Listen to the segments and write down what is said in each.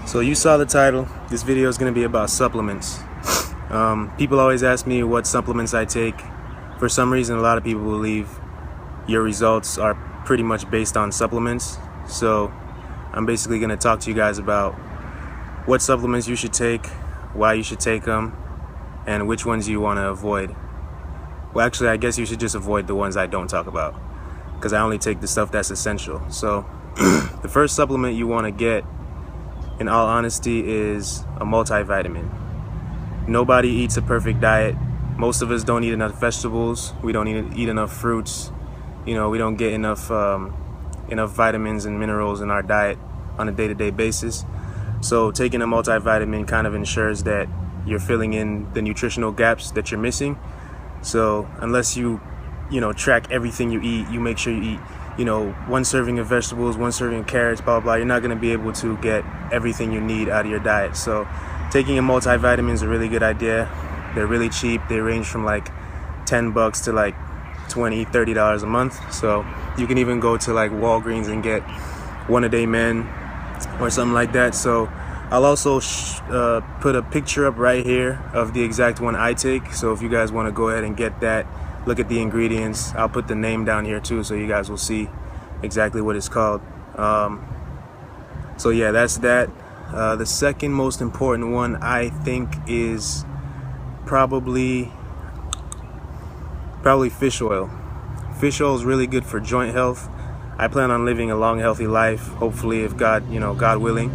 So you saw the title. This video is going to be about supplements. People always ask me what supplements I take. For some reason, a lot of people believe your results are pretty much based on supplements. So I'm basically going to talk to you guys about what supplements you should take, why you should take them, and which ones you want to avoid. Well, actually, I guess you should just avoid the ones I don't talk about, because I only take the stuff that's essential. So the first supplement you want to get, in all honesty, is a multivitamin. Nobody eats a perfect diet. Most of us don't eat enough vegetables. We don't eat enough fruits. We don't get enough vitamins and minerals in our diet on a day-to-day basis. So taking a multivitamin kind of ensures that you're filling in the nutritional gaps that you're missing. So unless you track everything you eat, you make sure you eat one serving of vegetables, one serving of carrots, blah, blah, you're not going to be able to get everything you need out of your diet. So taking a multivitamin is a really good idea. They're really cheap. They range from like $10 to like $20-$30 a month. So you can even go to like Walgreens and get One A Day Men or something like that. So I'll also put a picture up right here of the exact one I take. So if you guys want to go ahead and get that, look at the ingredients. I'll put the name down here too, so you guys will see exactly what it's called. So yeah, that's that. The second most important one, I think, is probably fish oil. Fish oil is really good for joint health. I plan on living a long, healthy life, hopefully, if God willing.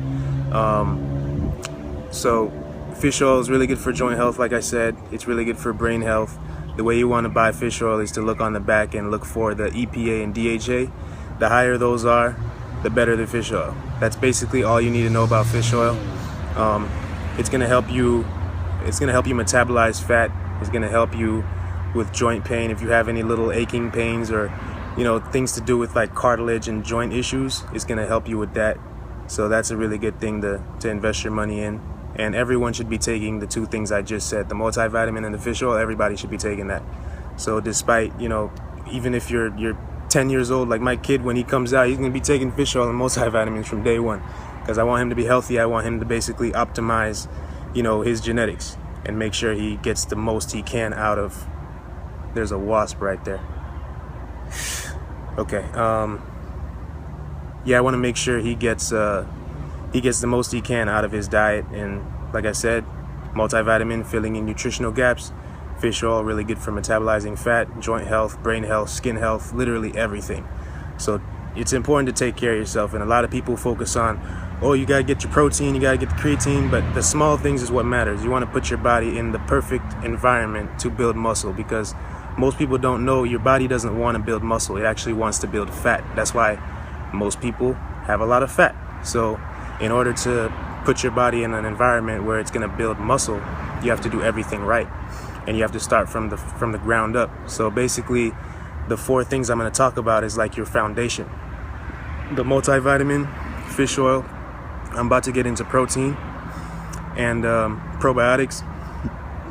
So fish oil is really good for joint health. Like I said, it's really good for brain health. The way you want to buy fish oil is to look on the back and look for the EPA and DHA. The higher those are, the better the fish oil. That's basically all you need to know about fish oil. It's going to help you. It's going to help you metabolize fat. It's going to help you with joint pain. If you have any little aching pains or things to do with like cartilage and joint issues, it's going to help you with that. So that's a really good thing to invest your money in. And everyone should be taking the two things I just said, the multivitamin and the fish oil. Everybody should be taking that. So despite, even if you're 10 years old, like my kid, when he comes out, he's going to be taking fish oil and multivitamins from day one, because I want him to be healthy. I want him to basically optimize, his genetics and make sure he gets the most he can out of. There's a wasp right there. Okay. Yeah, I want to make sure he gets the most he can out of his diet. And like I said, multivitamin, filling in nutritional gaps. Fish oil, really good for metabolizing fat, joint health, brain health, skin health, literally everything. So it's important to take care of yourself. And a lot of people focus on, oh, you got to get your protein, you got to get the creatine, but the small things is what matters. You want to put your body in the perfect environment to build muscle, because most people don't know your body doesn't want to build muscle. It actually wants to build fat. That's why most people have a lot of fat. So in order to put your body in an environment where it's going to build muscle, you have to do everything right, and you have to start from the ground up. So basically, the four things I'm going to talk about is like your foundation. The multivitamin, fish oil. I'm about to get into protein and probiotics.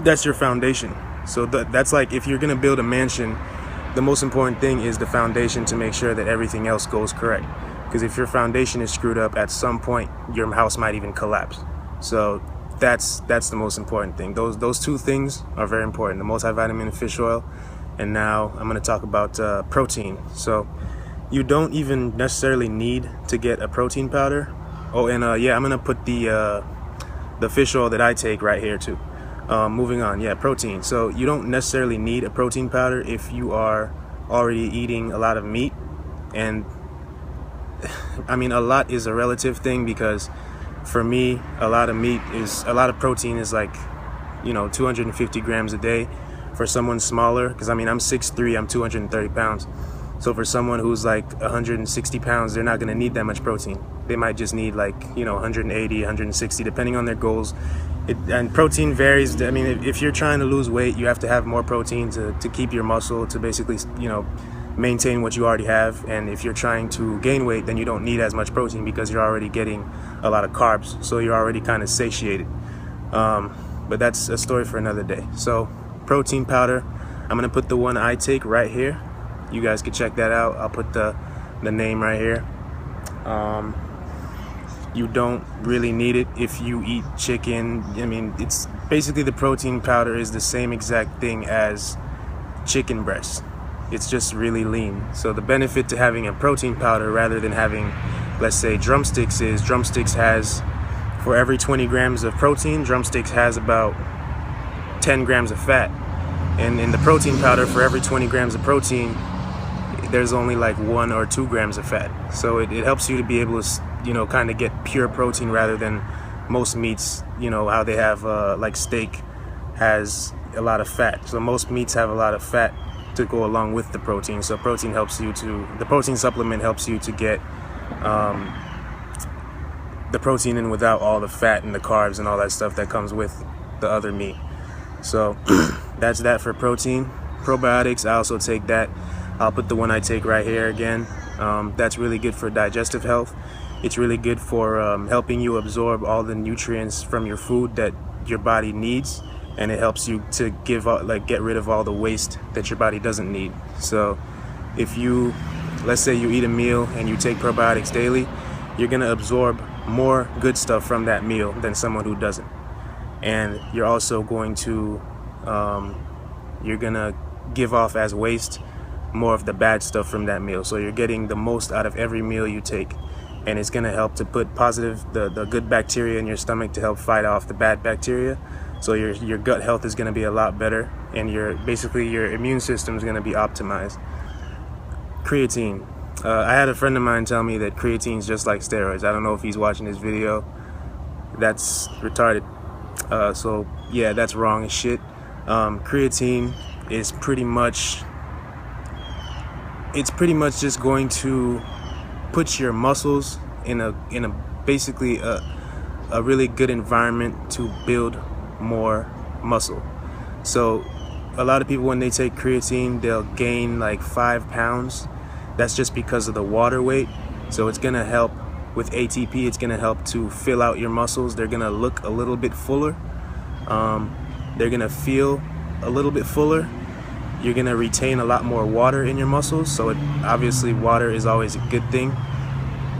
That's your foundation. So that's like, if you're going to build a mansion, the most important thing is the foundation, to make sure that everything else goes correct. Because if your foundation is screwed up, at some point your house might even collapse. So that's the most important thing. Those two things are very important, the multivitamin and fish oil. And now I'm going to talk about protein. So you don't even necessarily need to get a protein powder. Oh, and yeah, I'm going to put the fish oil that I take right here too. Moving on, yeah, protein. So you don't necessarily need a protein powder if you are already eating a lot of meat. And I mean, a lot is a relative thing, because for me, a lot of protein is like, 250 grams a day. For someone smaller, because I mean, I'm 6'3", I'm 230 pounds. So for someone who's like 160 pounds, they're not going to need that much protein. They might just need like, 180, 160, depending on their goals. And protein varies. I mean, if you're trying to lose weight, you have to have more protein to keep your muscle, to basically, maintain what you already have. And if you're trying to gain weight, then you don't need as much protein, because you're already getting a lot of carbs. So you're already kind of satiated. But that's a story for another day. So protein powder, I'm going to put the one I take right here. You guys can check that out. I'll put the name right here. you don't really need it if you eat chicken. I mean, it's basically the protein powder is the same exact thing as chicken breast. It's just really lean. So the benefit to having a protein powder rather than having, let's say, drumsticks is drumsticks has, for every 20 grams of protein, drumsticks has about 10 grams of fat. And in the protein powder, for every 20 grams of protein, there's only like 1 or 2 grams of fat. So it helps you to be able to, kind of get pure protein rather than most meats, how they have, like steak has a lot of fat. So most meats have a lot of fat to go along with the protein. So the protein supplement helps you to get the protein in without all the fat and the carbs and all that stuff that comes with the other meat. So that's that for protein. Probiotics, I also take that. I'll put the one I take right here again. That's really good for digestive health. It's really good for helping you absorb all the nutrients from your food that your body needs, and it helps you to get rid of all the waste that your body doesn't need. So if let's say you eat a meal and you take probiotics daily, you're gonna absorb more good stuff from that meal than someone who doesn't. And you're also going to you're gonna give off as waste more of the bad stuff from that meal. So you're getting the most out of every meal you take, and it's gonna help to put the good bacteria in your stomach to help fight off the bad bacteria. So your gut health is gonna be a lot better, and your immune system is gonna be optimized. Creatine. I had a friend of mine tell me that creatine is just like steroids. I don't know if he's watching this video. That's retarded. So yeah, that's wrong as shit. Creatine is pretty much just going to put your muscles in a basically a really good environment to build more muscle. So a lot of people, when they take creatine, they'll gain like 5 pounds. That's just because of the water weight. So it's gonna help with ATP. It's gonna help to fill out your muscles. They're gonna look a little bit fuller. They're gonna feel a little bit fuller. You're gonna retain a lot more water in your muscles. So obviously water is always a good thing.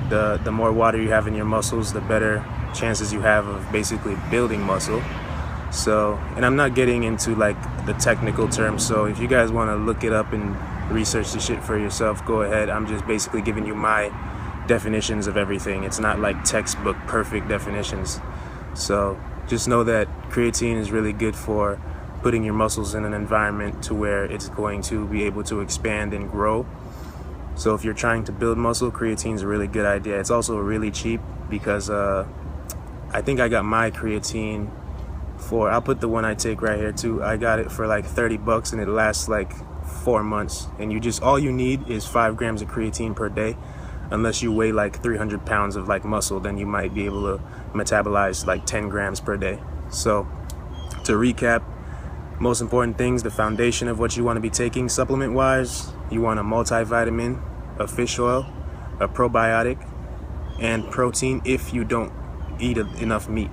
The more water you have in your muscles, the better chances you have of basically building muscle. So, and I'm not getting into like the technical terms, so if you guys want to look it up and research the shit for yourself, go ahead. I'm just basically giving you my definitions of everything. It's not like textbook perfect definitions. So just know that creatine is really good for putting your muscles in an environment to where it's going to be able to expand and grow. So if you're trying to build muscle, creatine is a really good idea. It's also really cheap because I think I got my creatine I'll put the one I take right here too. I got it for like $30 and it lasts like 4 months. And all you need is 5 grams of creatine per day. Unless you weigh like 300 pounds of like muscle, then you might be able to metabolize like 10 grams per day. So to recap, most important things, the foundation of what you want to be taking supplement wise, you want a multivitamin, a fish oil, a probiotic, and protein if you don't eat enough meat.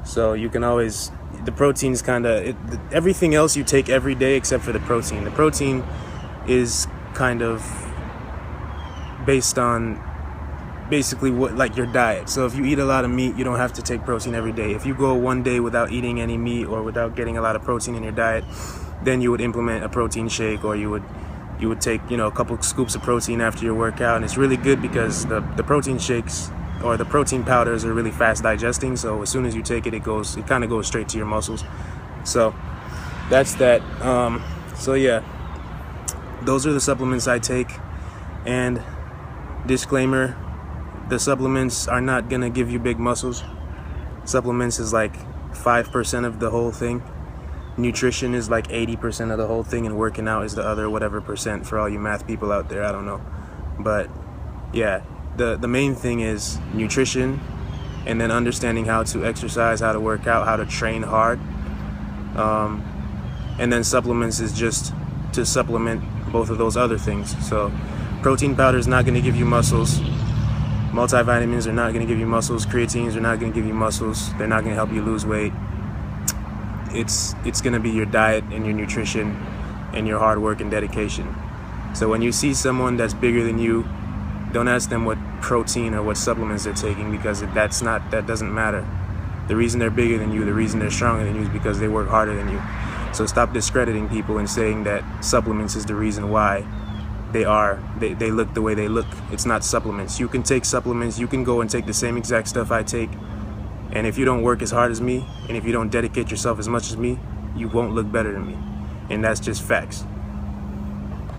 So you can always, the protein is kind of, everything else you take every day except for the protein. The protein is kind of based on basically like your diet. So if you eat a lot of meat, you don't have to take protein every day. If you go one day without eating any meat or without getting a lot of protein in your diet, then you would implement a protein shake, or you would take, a couple scoops of protein after your workout. And it's really good because the protein shakes or the protein powders are really fast digesting, so as soon as you take it, it kind of goes straight to your muscles. So that's that. So yeah, those are the supplements I take. And disclaimer, the supplements are not gonna give you big muscles. Supplements is like 5% of the whole thing. Nutrition is like 80% of the whole thing, and working out is the other whatever percent, for all you math people out there. I don't know, but yeah, the main thing is nutrition, and then understanding how to exercise, how to work out, how to train hard, and then supplements is just to supplement both of those other things. So protein powder is not going to give you muscles. Multivitamins are not going to give you muscles. Creatines are not going to give you muscles. They're not going to help you lose weight. It's going to be your diet and your nutrition and your hard work and dedication. So when you see someone that's bigger than you, Don't ask them what protein or what supplements they're taking, because that doesn't matter. The reason they're bigger than you, the reason they're stronger than you, is because they work harder than you. So stop discrediting people and saying that supplements is the reason why they look the way they look. It's not supplements. You can take supplements, you can go and take the same exact stuff I take, and if you don't work as hard as me, and if you don't dedicate yourself as much as me, you won't look better than me. And that's just facts.